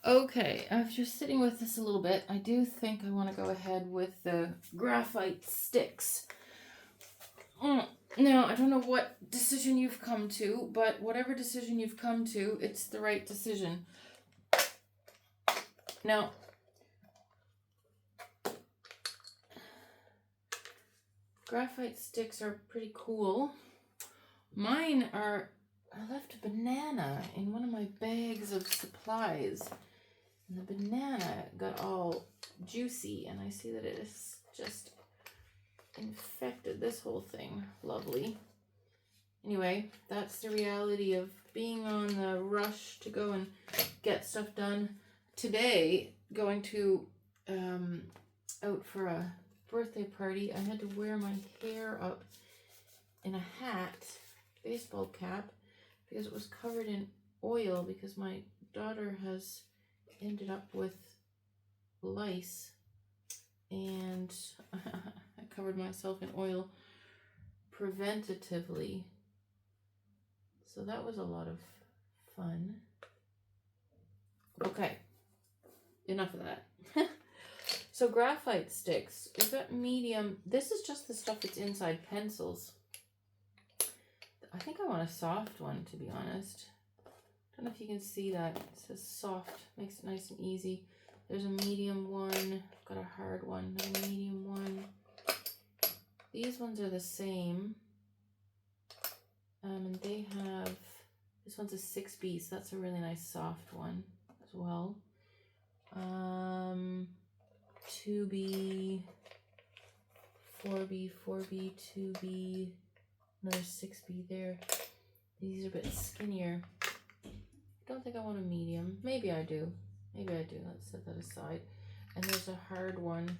Okay, after sitting with this a little bit, I do think I want to go ahead with the graphite sticks. Now, I don't know what decision you've come to, but whatever decision you've come to, it's the right decision. Now, graphite sticks are pretty cool. Mine are, I left a banana in one of my bags of supplies. And the banana got all juicy, and I see that it is just infected this whole thing. Lovely. Anyway, that's the reality of being on the rush to go and get stuff done. Today, going to out for a birthday party, I had to wear my hair up in a hat, baseball cap, because it was covered in oil, because my daughter has ended up with lice, and I covered myself in oil preventatively. So that was a lot of fun. Okay, enough of that. So graphite sticks, we've got medium. This is just the stuff that's inside pencils. I think I want a soft one, to be honest. I don't know if you can see that. It says soft, makes it nice and easy. There's a medium one, got a hard one, a medium one. These ones are the same. And they have, this one's a 6B, so that's a really nice soft one as well. 2B, 4B, 4B, 2B, another 6B there. These are a bit skinnier. I don't think I want a medium. Maybe I do. Maybe I do. Let's set that aside. And there's a hard one.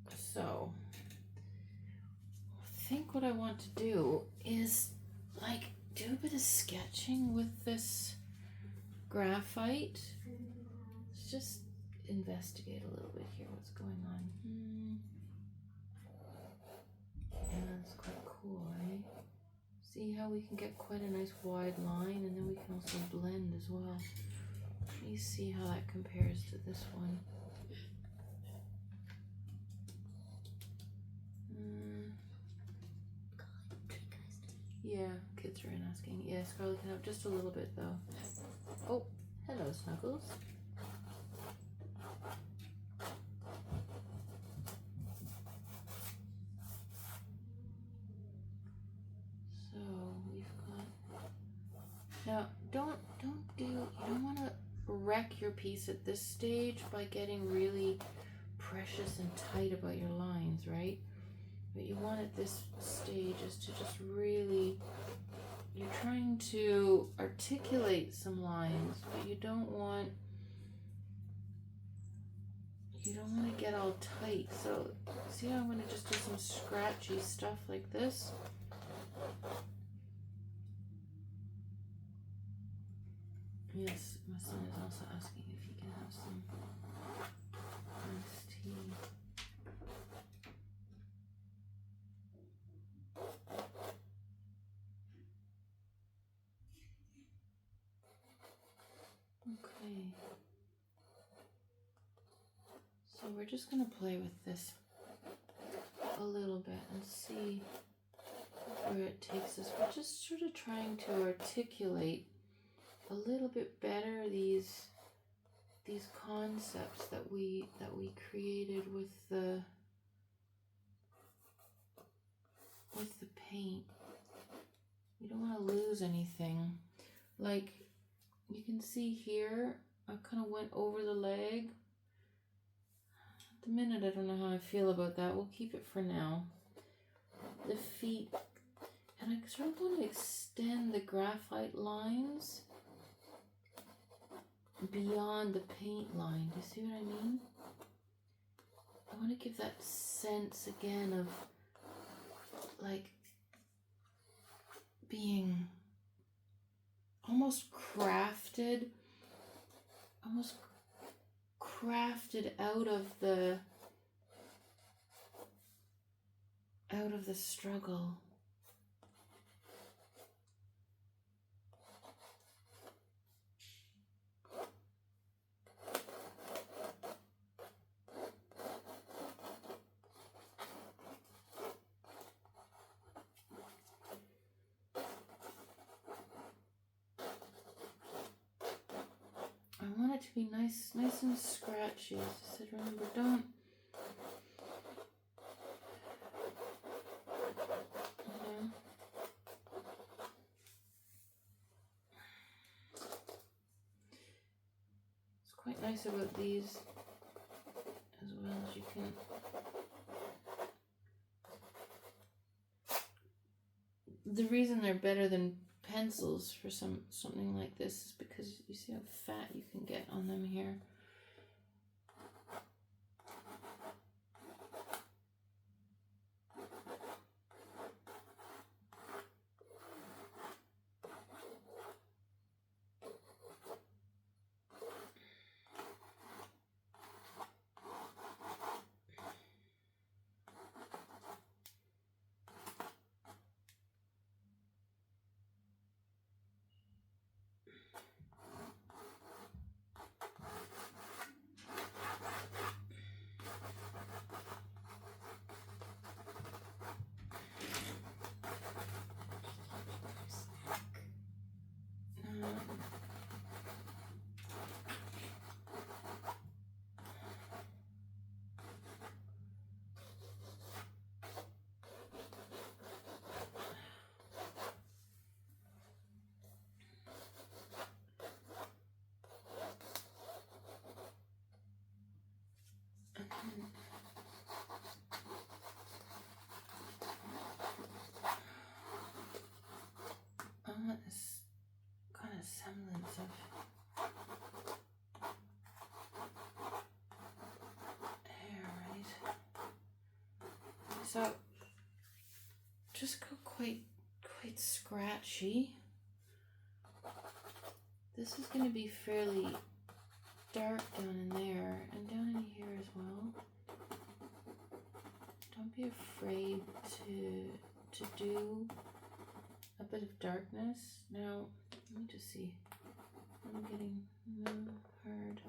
So, I think what I want to do is like do a bit of sketching with this graphite. Let's just investigate a little bit here what's going on. Yeah, that's quite cool, eh? See how we can get quite a nice wide line, and then we can also blend as well. Let me see how that compares to this one. Yeah, kids are in asking. Yeah, Scarlett can have just a little bit though. Oh, hello, Snuggles. So we've got. Now, you don't want to wreck your piece at this stage by getting really precious and tight about your lines, right? What you want at this stage is to just really, you're trying to articulate some lines, but you don't want to get all tight. So see how I'm going to just do some scratchy stuff like this. Yes, my son is also asking if he can have some iced tea. Okay. So we're just going to play with this a little bit and see where it takes us. We're just sort of trying to articulate a little bit better these concepts that we created with the paint. You don't want to lose anything. Like you can see here, I kind of went over the leg. At the minute, I don't know how I feel about that. We'll keep it for now. The feet, and I sort of want to extend the graphite lines beyond the paint line. Do you see what I mean? I want to give that sense again of like being almost crafted out of the struggle. to be nice and scratchy. As I said, remember, don't, it's quite nice about these as well as you can. The reason they're better than pencils for something like this is because you see how fat you can get on them here. I want this kind of semblance of hair, right? So just go quite scratchy. This is going to be fairly dark down in there and down in here as well. Don't be afraid to do a bit of darkness. Now, let me just see. I'm getting hard.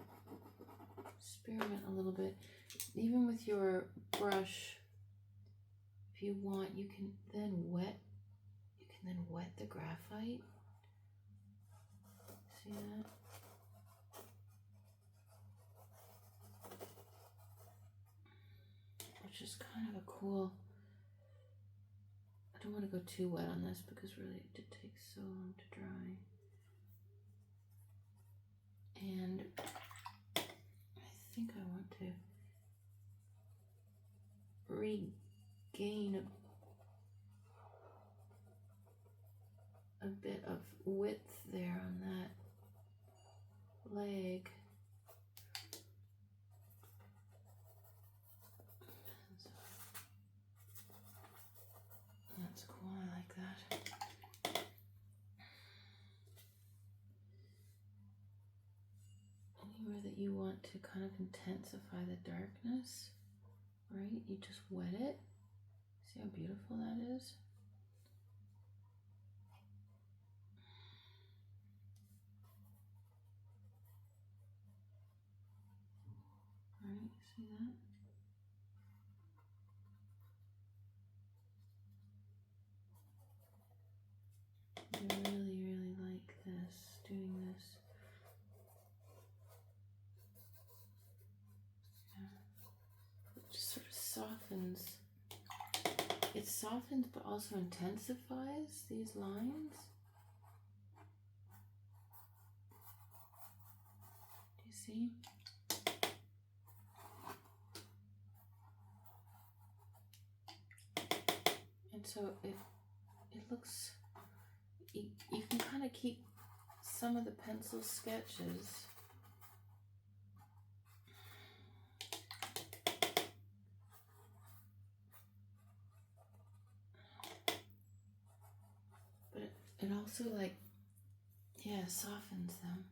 Experiment a little bit. Even with your brush, if you want, you can then wet the graphite. See that? Which is kind of a cool. I don't want to go too wet on this because really it did take so long to dry. And I think I want to regain a bit of width there on that leg. That's cool, I like that. Anywhere that you want to kind of intensify the darkness, right? You just wet it. See how beautiful that is? Right, see that? I really like this, doing this. Yeah. It just sort of softens. It softens but also intensifies these lines. Do you see? And so it looks, you can kind of keep some of the pencil sketches. But it also softens them.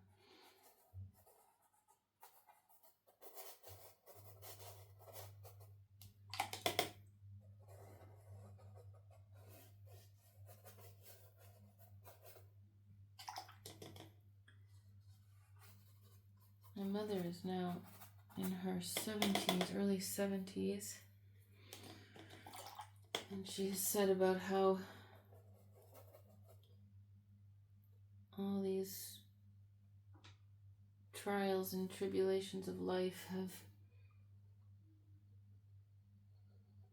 My mother is now in her 70s, early 70s, and she said about how all these trials and tribulations of life have,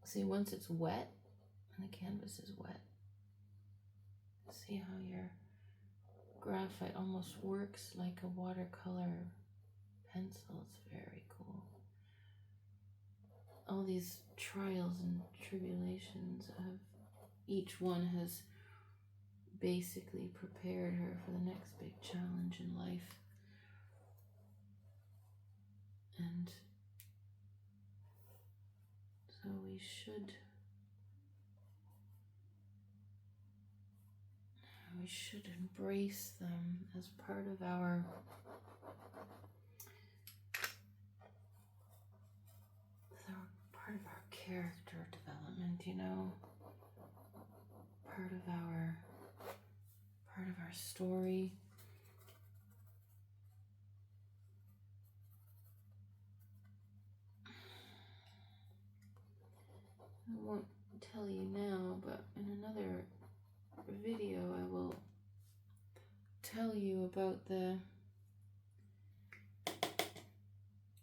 see, once it's wet and the canvas is wet, see how your graphite almost works like a watercolor pencil. It's very cool. All these trials and tribulations of each one has basically prepared her for the next big challenge in life. And so we should embrace them as part of our character development, you know, part of our story. I won't tell you now, but in another video I will tell you about the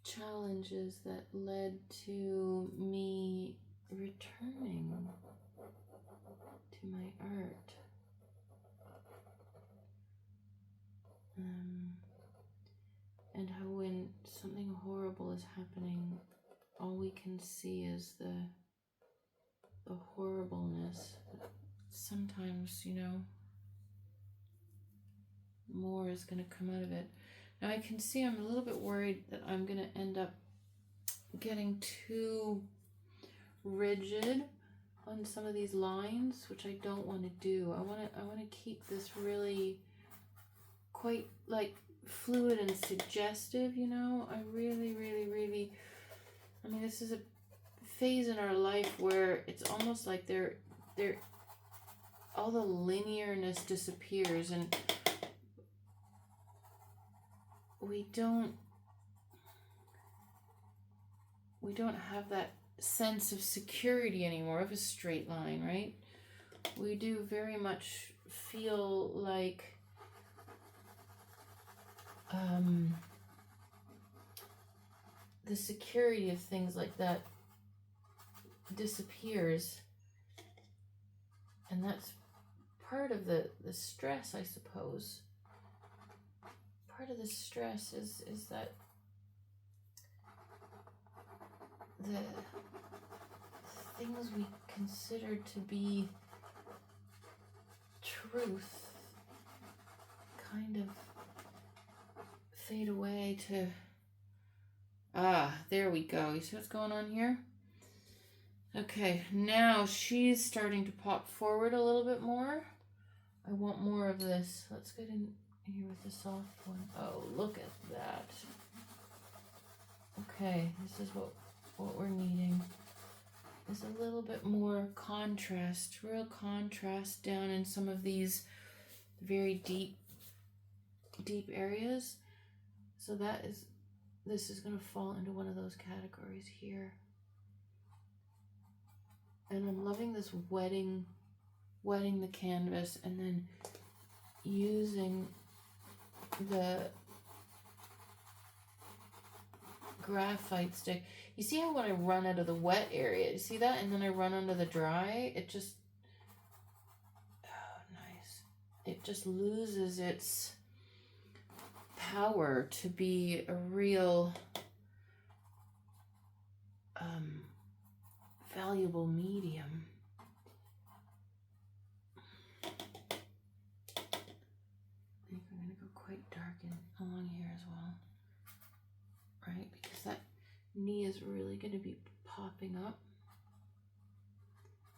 challenges that led to me returning to my art. And how when something horrible is happening, all we can see is the horribleness. Sometimes, you know, more is going to come out of it. Now I can see I'm a little bit worried that I'm going to end up getting too rigid on some of these lines, which I don't want to do. I want to keep this really quite like fluid and suggestive, you know. I really, I mean, this is a phase in our life where it's almost like all the linearness disappears, and we don't have that sense of security anymore of a straight line, right? We do very much feel like the security of things like that disappears, and that's part of the stress, I suppose. Part of the stress is that the things we consider to be truth kind of fade away to, there we go. You see what's going on here? Okay, now she's starting to pop forward a little bit more. I want more of this. Let's get in here with the soft one. Oh, look at that. Okay, this is what we're needing. Is a little bit more contrast, real contrast down in some of these very deep areas. So this is going to fall into one of those categories here. And I'm loving this wetting the canvas and then using the graphite stick. You see how when I run out of the wet area, you see that? And then I run onto the dry, it just, oh, nice. It just loses its power to be a real valuable medium. I think I'm going to go quite dark along here as well, right? Because that knee is really going to be popping up,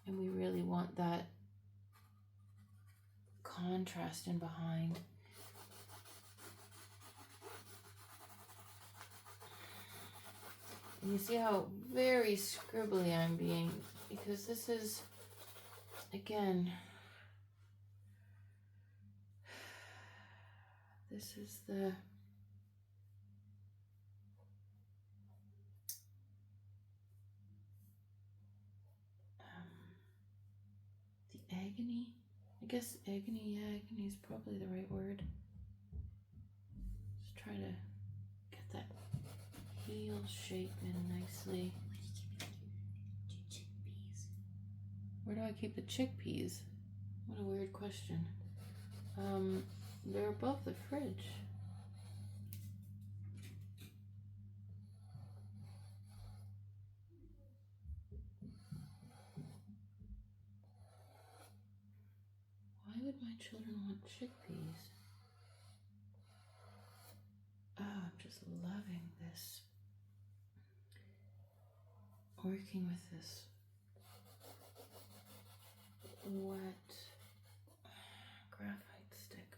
and we really want that contrast in behind. And you see how very scribbly I'm being, because this is, again, this is the agony. I guess agony, yeah, agony is probably the right word. Just try to heel shape in nicely. Where do I keep the chickpeas? What a weird question. They're above the fridge. Why would my children want chickpeas? Oh, I'm just loving this. Working with this wet graphite stick.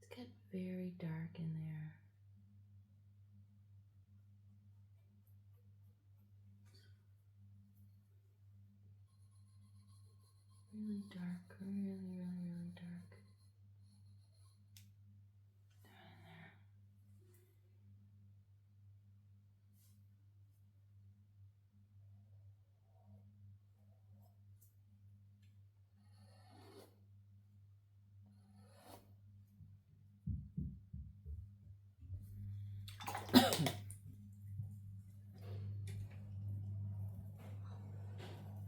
It's got very dark in there. Really dark, really dark. Down in there.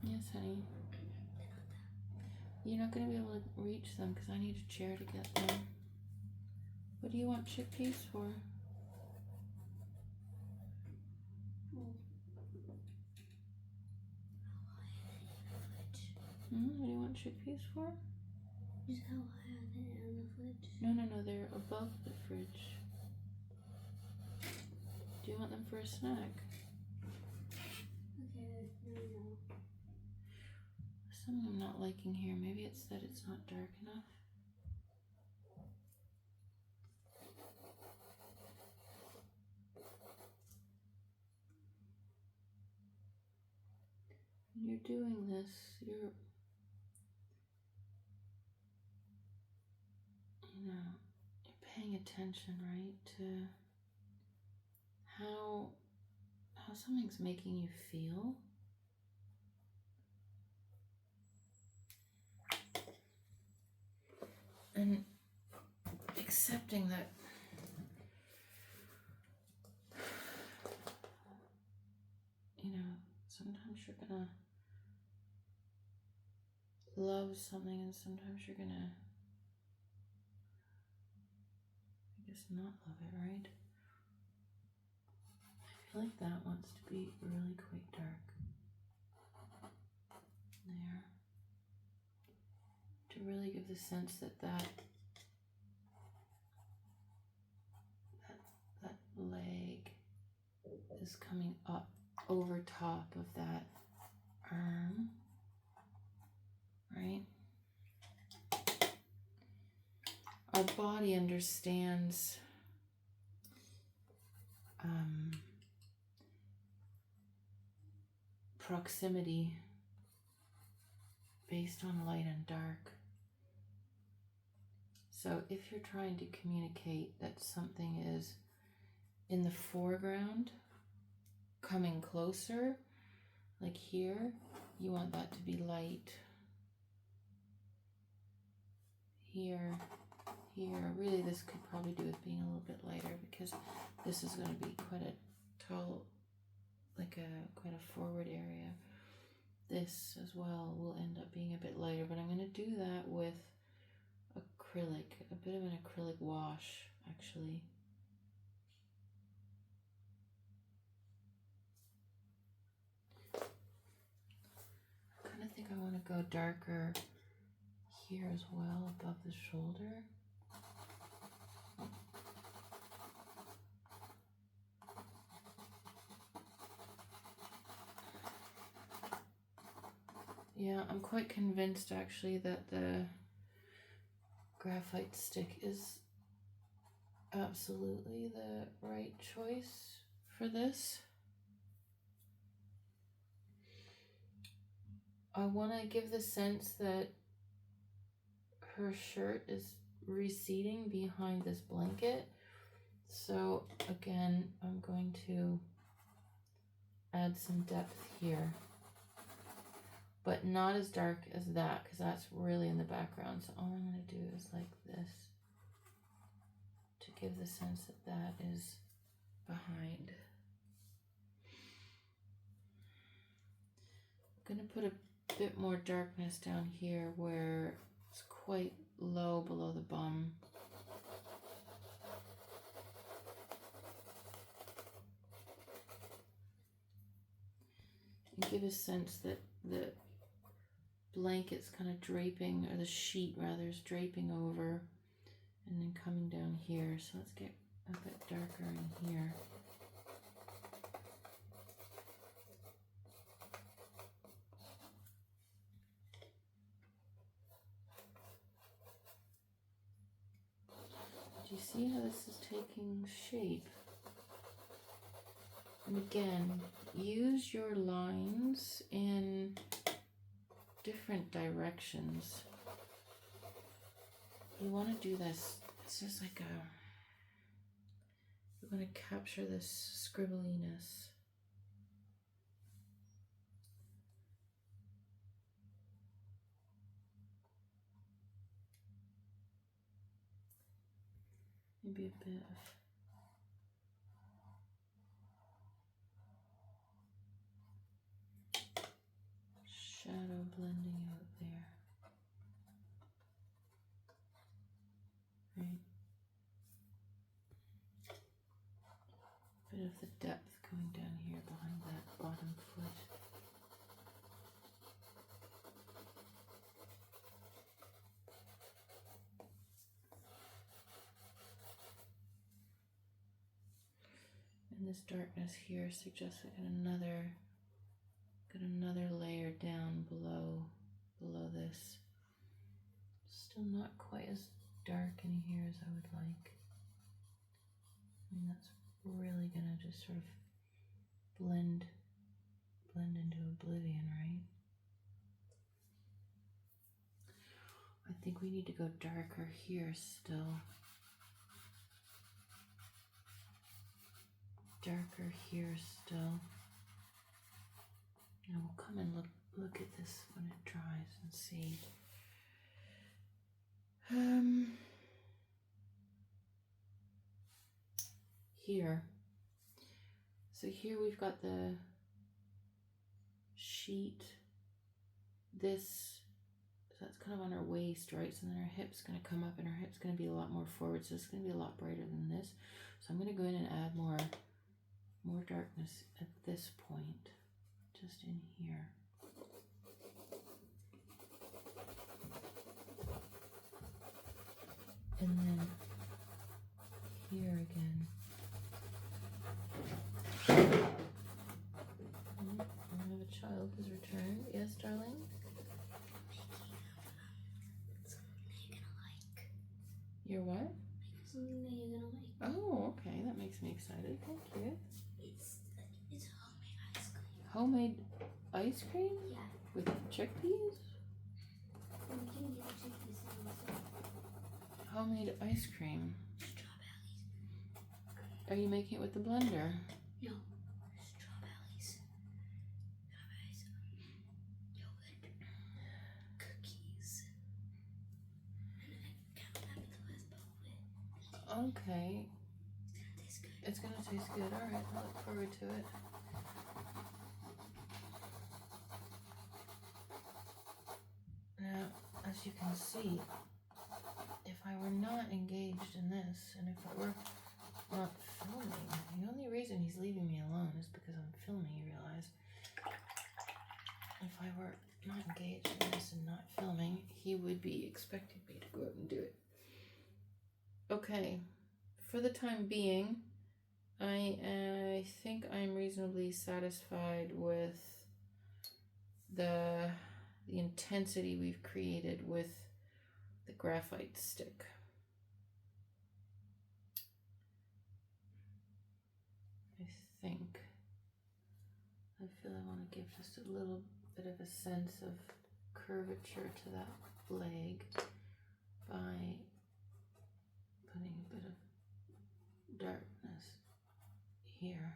Yes, honey. You're not going to be able to reach them because I need a chair to get them. What do you want chickpeas for? What do you want chickpeas for? Just how high are they on the fridge? No, they're above the fridge. Do you want them for a snack? Okay, no. Something I'm not liking here. Maybe it's that it's not dark enough. When you're doing this, you're paying attention, right, to how something's making you feel. And accepting that sometimes you're gonna love something and sometimes you're gonna, I guess, not love it, right? I feel like that wants to be really quite dark. There. To really give the sense that that leg is coming up over top of that arm, right? Our body understands proximity based on light and dark. So if you're trying to communicate that something is in the foreground, coming closer, like here, you want that to be light. Here. Really, this could probably do with being a little bit lighter because this is going to be quite a tall, quite a forward area. This as well will end up being a bit lighter, but I'm going to do that with acrylic, a bit of an acrylic wash, actually. I kind of think I want to go darker here as well, above the shoulder. Yeah, I'm quite convinced actually that the graphite stick is absolutely the right choice for this. I want to give the sense that her shirt is receding behind this blanket. So again, I'm going to add some depth here, but not as dark as that because that's really in the background. So all I'm going to do is like this. give the sense that that is behind. I'm going to put a bit more darkness down here where it's quite low below the bum. And give a sense that the blanket's kind of draping, or the sheet rather, is draping over and then coming down here. So let's get a bit darker in here. Do you see how this is taking shape? And again, use your lines in different directions. You want to do this. This is like a, you want to capture this scribbliness. Maybe a bit of shadow blending out there. Right? Bit of the depth going down here behind that bottom foot. And this darkness here suggests I got another layer down below this. Still not quite as dark in here as I would like. I mean, that's really gonna just sort of blend into oblivion, right? I think we need to go darker here still. Darker here still. Now we'll come and look at this when it dries and see. Here. So here we've got the sheet. This, so that's kind of on her waist, right? So then her hip's going to come up and her hip's going to be a lot more forward. So it's going to be a lot brighter than this. So I'm going to go in and add more darkness at this point, just in here. And then here again. I have a child who's returned. Yes, darling? Something you're gonna like. You're what? Something that you're gonna like. Oh, okay. That makes me excited. Thank you. It's homemade ice cream. Homemade ice cream? Yeah. With chickpeas? And we can get chickpeas in this. Homemade ice cream. Strawberries. Are you making it with the blender? No. Strawberries. Strawberries. Yogurt. Cookies. And I can't remember the rest, but Okay. it's gonna taste good. It's gonna taste good. Alright, I look forward to it. Now, as you can see, if I were not engaged in this, and if I were not filming, the only reason he's leaving me alone is because I'm filming, you realize. If I were not engaged in this and not filming, he would be expecting me to go out and do it. Okay, for the time being, I think I'm reasonably satisfied with the intensity we've created with the graphite stick. I feel I want to give just a little bit of a sense of curvature to that leg by putting a bit of darkness here.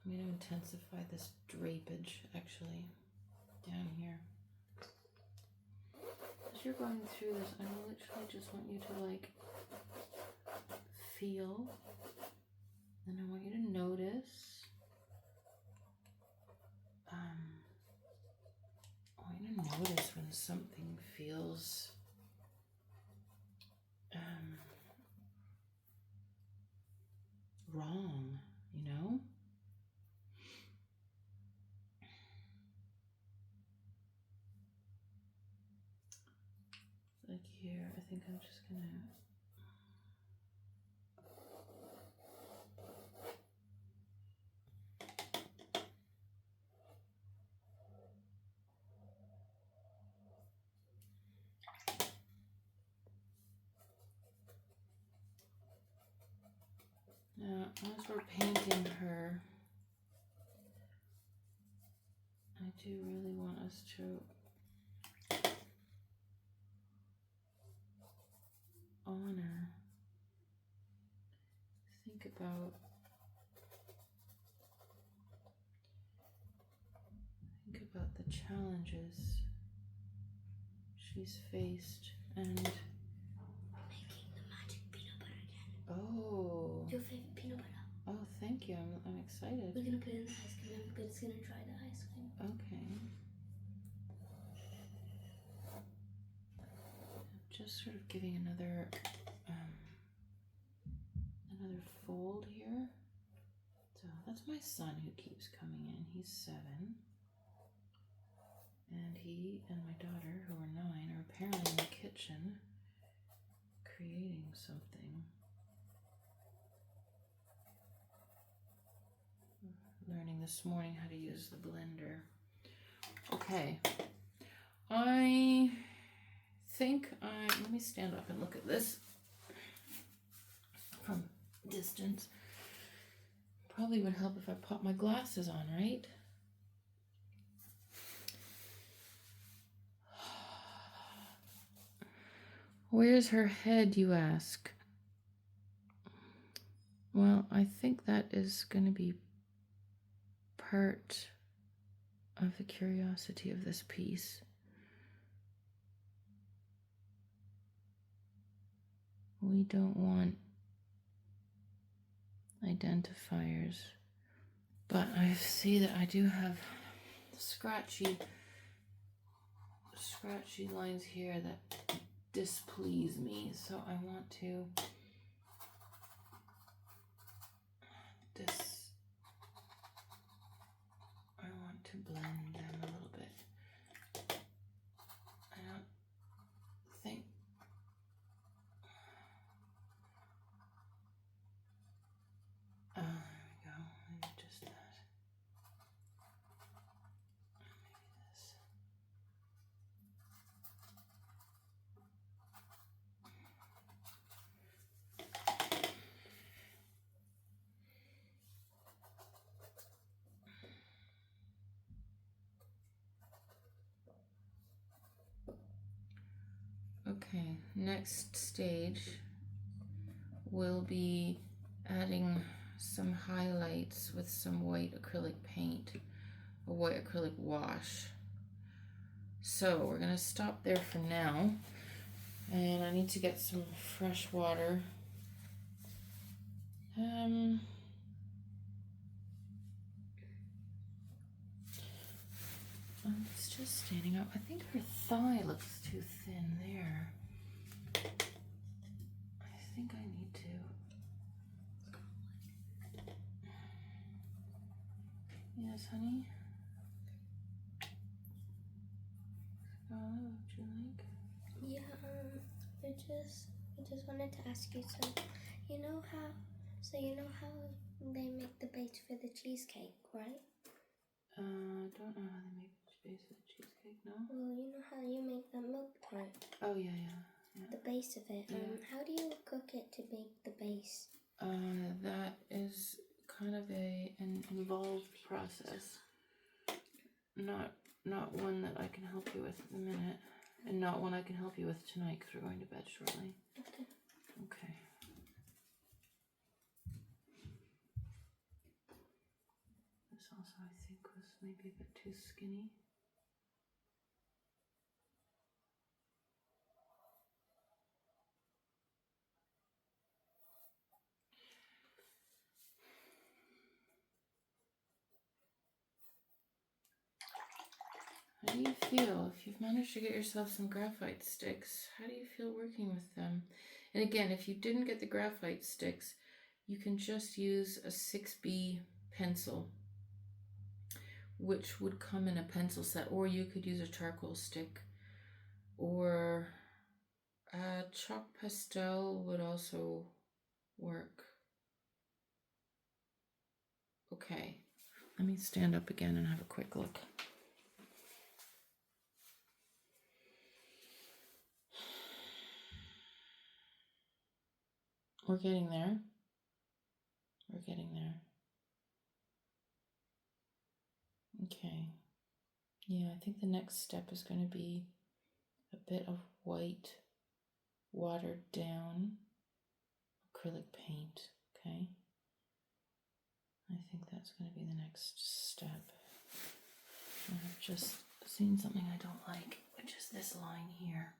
I'm going to intensify this drapage actually down here. As you're going through this, I literally just want you to like feel, and I want you to notice. I want you to notice when something feels wrong, you know? Like here, I think I'm just gonna now, as we're painting her, I do really want us to honor, think about the challenges she's faced and Making the magic peanut butter again. oh, Your favorite peanut butter. oh, thank you. I'm excited. We're gonna put it in the ice cream, but it's gonna dry the ice cream. Okay. Just sort of giving another fold here. So that's my son who keeps coming in. He's 7. And he and my daughter, who are 9, are apparently in the kitchen creating something. Learning this morning how to use the blender. Okay. I think let me stand up and look at this from distance. Probably would help if I pop my glasses on, right? Where's her head, you ask? Well, I think that is going to be part of the curiosity of this piece. We don't want identifiers, but I see that I do have scratchy lines here that displease me, so I want to blend them a little bit. I don't think there we go. Maybe just that. Maybe this. Okay, next stage will be adding some highlights with some white acrylic paint, a white acrylic wash. So we're gonna stop there for now, and I need to get some fresh water. It's just standing up. I think her thigh looks too thin there. I think I need to. Yes, honey? Would you like? Yeah, I just wanted to ask you, so you know how they make the base for the cheesecake, right? Don't know how they make the base of the cheesecake, no? Well, you know how you make the milk tart? Oh, yeah. The base of it. Yeah. How do you cook it to make the base? That is kind of an involved process. Not one that I can help you with at the minute, and not one I can help you with tonight because we're going to bed shortly. Okay. might be a bit too skinny. How do you feel if you've managed to get yourself some graphite sticks? How do you feel working with them? And again, if you didn't get the graphite sticks, you can just use a 6B pencil, which would come in a pencil set, or you could use a charcoal stick, or a chalk pastel would also work. Okay, let me stand up again and have a quick look. We're getting there. We're getting there. Okay. Yeah, I think the next step is going to be a bit of white, watered down acrylic paint. Okay. I think that's going to be the next step. I've just seen something I don't like, which is this line here.